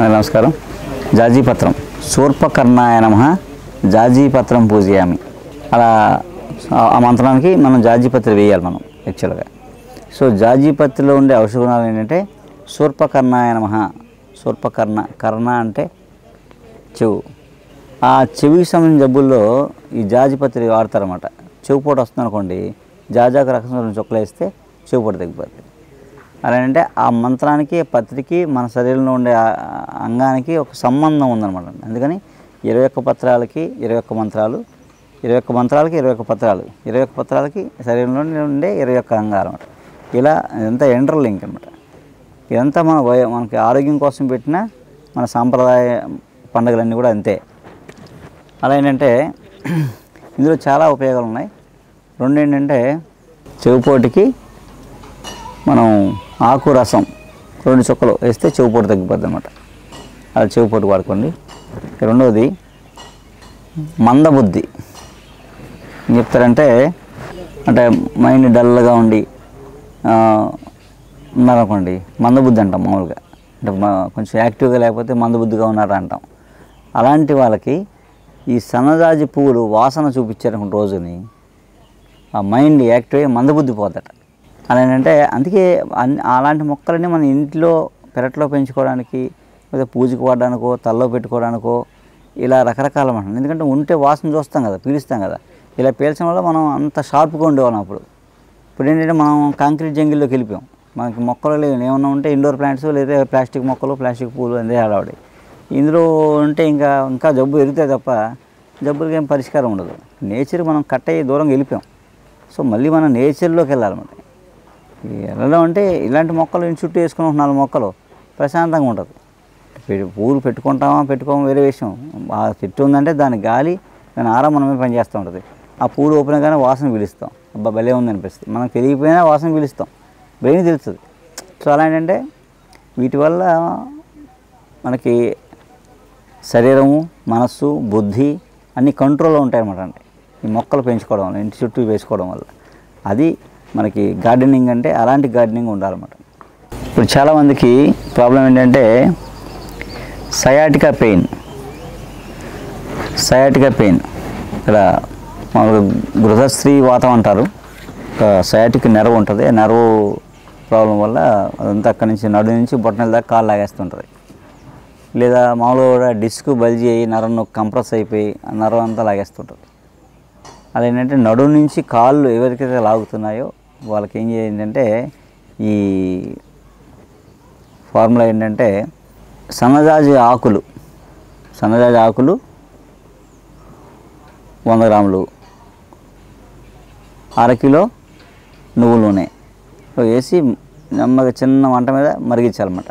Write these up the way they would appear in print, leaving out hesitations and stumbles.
నమస్కారం. జాజీపత్రం శూర్పకర్ణాయ నమః జాజీపత్రం పూజయామి. అలా ఆ మంత్రానికి మనం జాజీపత్రి వేయాలి మనం యాక్చువల్గా. సో జాజీపత్రిలో ఉండే ఔషధ గుణాలు ఏంటంటే శూర్పకర్ణాయ నమః. కర్ణ అంటే చెవు. ఆ చెవికి సంబంధించిన జబ్బుల్లో ఈ జాజీపత్రి వాడతారన్నమాట. చెవిపోటు వస్తుంది అనుకోండి, జాజాకు రకం చొక్కలు వేస్తే చెవిపోటు తగ్గిపోతుంది. అలాంటే ఆ మంత్రానికి పత్రికి మన శరీరంలో ఉండే అంగానికి ఒక సంబంధం ఉందన్నమాట. అందుకని 21 పత్రాలకి 21 మంత్రాలు, 21 మంత్రాలకి 21 పత్రాలు, 21 పత్రాలకి శరీరంలో ఉండే 21 అంగాలు అనమాట. ఇలా ఇదంతా ఇంటర్లింక్ అనమాట. ఇదంతా మనకి ఆరోగ్యం కోసం పెట్టిన మన సాంప్రదాయ పండుగలన్నీ కూడా అంతే. అలా ఏంటంటే ఇందులో చాలా ఉపయోగాలు ఉన్నాయి. రెండు ఏంటంటే చెవిపోటుకి మనం ఆకు రసం 2 చుక్కలు వేస్తే చెవిపోటు తగ్గిపోద్ది అనమాట. అది చెవిపోటు వాడుకోండి. రెండవది మందబుద్ధి. ఏం చెప్తారంటే అంటే మైండ్ డల్గా ఉండి ఉన్నారనుకోండి, మందబుద్ధి అంటాం మామూలుగా. అంటే కొంచెం యాక్టివ్గా లేకపోతే మందబుద్ధిగా ఉన్నారా అంటాం. అలాంటి వాళ్ళకి ఈ సన్నజాజి పువ్వులు వాసన చూపించారనుకుంటే రోజుని ఆ మైండ్ యాక్టివ్ అయ్యి మందబుద్ధి పోతట. అలా ఏంటంటే అందుకే అలాంటి మొక్కలన్నీ మన ఇంట్లో పెరట్లో పెంచుకోవడానికి, లేదా పూజకు వాడడానికో, తల్లో పెట్టుకోవడానికో ఇలా రకరకాల మాట. ఎందుకంటే ఉంటే వాసన చూస్తాం కదా, పీలుస్తాం కదా. ఇలా పీల్చడం వల్ల మనం అంత షార్ప్గా ఉండేవాళ్ళం అప్పుడు. ఇప్పుడు ఏంటంటే మనం కాంక్రీట్ జంగిల్లోకి వెళ్ళిపోయాం. మనకి మొక్కలు లేవు, ఏమన్నా ఉంటే ఇండోర్ ప్లాంట్స్ లేదా ప్లాస్టిక్ మొక్కలు, ప్లాస్టిక్ పూలు అందే ఆడవాడి. ఇందులో ఉంటే ఇంకా జబ్బు ఎరుగుతాయి తప్ప జబ్బులకి ఏం పరిష్కారం ఉండదు. నేచర్ మనం కట్ అయ్యి దూరంగా వెళ్ళిపోయాం. సో మళ్ళీ మనం నేచర్లోకి వెళ్ళాలన్నమాట. వెళ్ళడం అంటే ఇలాంటి మొక్కలు ఇంటి చుట్టూ వేసుకుని 4 మొక్కలు ప్రశాంతంగా ఉంటుంది. పూలు పెట్టుకోమో వేరే విషయం. ఆ చెట్టు ఉందంటే దాని గాలి, దాని ఆరా మనమే పనిచేస్తూ ఉంటుంది. ఆ పూలు ఓపెన్ కానీ వాసన పీలుస్తాం, అబ్బా భలే ఉంది అనిపిస్తుంది. మనకు తెలియకపోయినా వాసన పీలుస్తాం, బ్రెయిన్ తెలుస్తుంది. సో అలా ఏంటంటే వీటి వల్ల మనకి శరీరము, మనస్సు, బుద్ధి అన్నీ కంట్రోల్లో ఉంటాయన్నమాట. అంటే ఈ మొక్కలు పెంచుకోవడం వల్ల, ఇంటి చుట్టూ వేసుకోవడం వల్ల అది మనకి గార్డెనింగ్ అంటే అలాంటి గార్డెనింగ్ ఉండాలన్నమాట. ఇప్పుడు చాలామందికి ప్రాబ్లం ఏంటంటే సయాటికా పెయిన్. ఇక్కడ మామూలుగా గృహస్త్రీ వాతం అంటారు. సయాటిక్ నెర్వ్ ఉంటుంది. ఆ నెర్వ్ ప్రాబ్లం వల్ల అదంతా అక్కడి నుంచి నడు నుంచి బొట్టనల దాకా కాలు లాగేస్తుంటుంది. లేదా మామూలుగా కూడా డిస్క్ బల్జీ అయ్యి నరం కంప్రెస్ అయిపోయి ఆ నరం అంతా లాగేస్తుంటుంది. అదేంటంటే నడు నుంచి కాళ్ళు ఎవరికైతే లాగుతున్నాయో వాళ్ళకి ఏం చేయాలంటే ఈ ఫార్ములా ఏంటంటే సన్నజాజి ఆకులు 100 గ్రాములు, 1/2 కిలో నువ్వుల నూనె వేసి నెమ్మదిగా చిన్న మంట మీద మరిగించాలన్నమాట.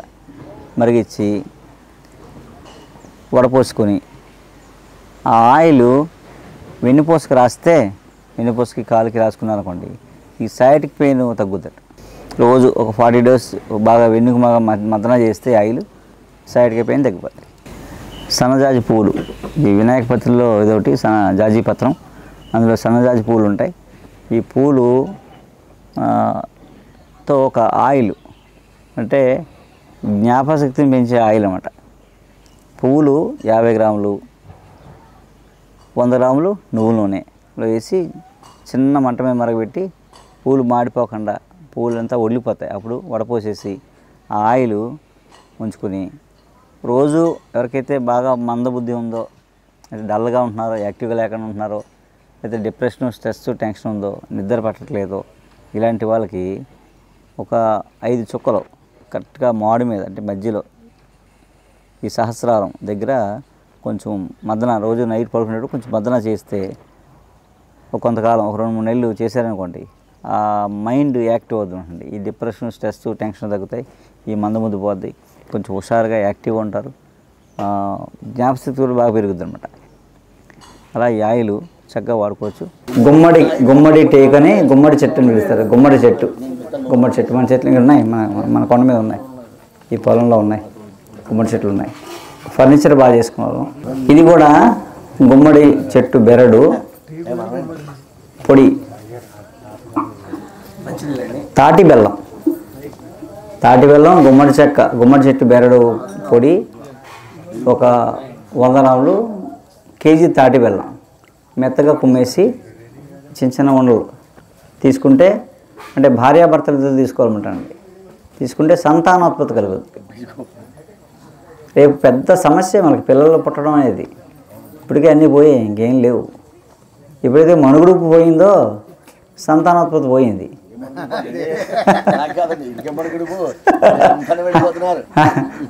మరిగించి వడపోసుకొని ఆ ఆయిల్ వెన్నుపూసకి రాస్తే, వెన్నుపూసకి కాలుకి రాసుకున్నారనుకోండి, ఈ సయాటిక్ పెయిన్ తగ్గుతుంది. రోజు ఒక 40 డేస్ బాగా వెన్నుకు బాగా మద్దన చేస్తే ఆయిల్ సయాటిక్ పెయిన్ తగ్గిపోతుంది. సన్నజాజి పువ్వులు, ఈ వినాయక పత్రిలో ఇదొకటి జాజీ పత్రం, అందులో సన్నజాజి పువ్వులు ఉంటాయి. ఈ పూలు తో ఒక ఆయిల్ అంటే జ్ఞాపశక్తిని పెంచే ఆయిల్ అన్నమాట. పువ్వులు 50 గ్రాములు, 100 గ్రాములు నువ్వుల నూనెలో వేసి చిన్న మంట మీద మరగబెట్టి పూలు మాడిపోకుండా పూలంతా ఒడిలిపోతాయి. అప్పుడు వడపోసేసి ఆ ఆయిల్ ఉంచుకొని రోజు ఎవరికైతే బాగా మందబుద్ధి ఉందో, అయితే డల్గా ఉంటున్నారో, యాక్టివ్గా లేకుండా ఉంటున్నారో, అయితే డిప్రెషన్, స్ట్రెస్, టెన్షన్ ఉందో, నిద్ర పట్టట్లేదో, ఇలాంటి వాళ్ళకి ఒక 5 చుక్కలు కరెక్ట్గా మాడి మీద అంటే మధ్యలో ఈ సహస్రారం దగ్గర కొంచెం మద్దన రోజు నైట్ పడుకునేటప్పుడు కొంచెం మద్దన చేస్తే కొంతకాలం ఒక 2-3 నెలలు చేశారనుకోండి, ఆ మైండ్ యాక్టివ్ అవుతుందండి. ఈ డిప్రెషన్, స్ట్రెస్, టెన్షన్ తగ్గుతాయి. ఈ మందముద్దు పోద్ది, కొంచెం హుషారుగా యాక్టివ్గా ఉంటారు. జ్ఞాపశక్తి కూడా బాగా పెరుగుతుంది అనమాట. అలా ఈ ఆయిల్ చక్కగా వాడుకోవచ్చు. గుమ్మడి టేక్ అని గుమ్మడి చెట్టుని పిలుస్తారు. గుమ్మడి చెట్టు మన చెట్లు ఉన్నాయి, మన కొండ మీద ఉన్నాయి, ఈ పొలంలో ఉన్నాయి గుమ్మడి చెట్లు ఉన్నాయి. ఫర్నిచర్ బాగా చేసుకున్నాం. ఇది కూడా గుమ్మడి చెట్టు బెరడు పొడి, తాటి బెల్లం, గుమ్మడి చెట్టు బెరడు పొడి, ఒక 100 గ్రాములు కేజీ తాటి బెల్లం మెత్తగా కుమ్మేసి చిన్న చిన్న ఉండలు తీసుకుంటే, అంటే భార్యాభర్తలు ఇద్దరు తీసుకోవాలన్నమాటండి. తీసుకుంటే సంతానోత్పత్తి కలుగుతుంది. రేపు పెద్ద సమస్య మనకి పిల్లలు పుట్టడం అనేది. ఇప్పటికే అన్నీ పోయాయి, ఇంకేం లేవు. ఎప్పుడైతే మనుగుడు పోయిందో సంతానోత్పత్తి పోయింది.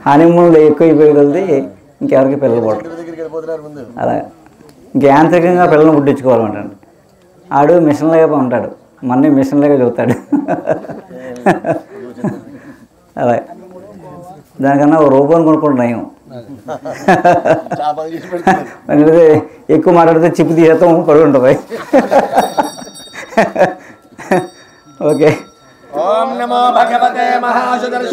హనీమూన్లో ఎక్కువైపోయి కొద్ది ఇంకెవరికి పిల్లలు పుట్టరు. అలా ఇంక యాంత్రికంగా పిల్లల్ని పుట్టించుకోవాలంటాడు. ఆడు మిషన్లాగా ఉంటాడు, మన్నీ మిషన్లాగా చదువుతాడు. అలా దానికన్నా ఒక రూపాయలు కొనుక్కోండి నయం. ఎక్కువ మాట్లాడితే చిప్పు తీసేస్తాం, పడి ఉంటుంది. ఓకే. ఓం నమో భగవతే మహాసుదర్శన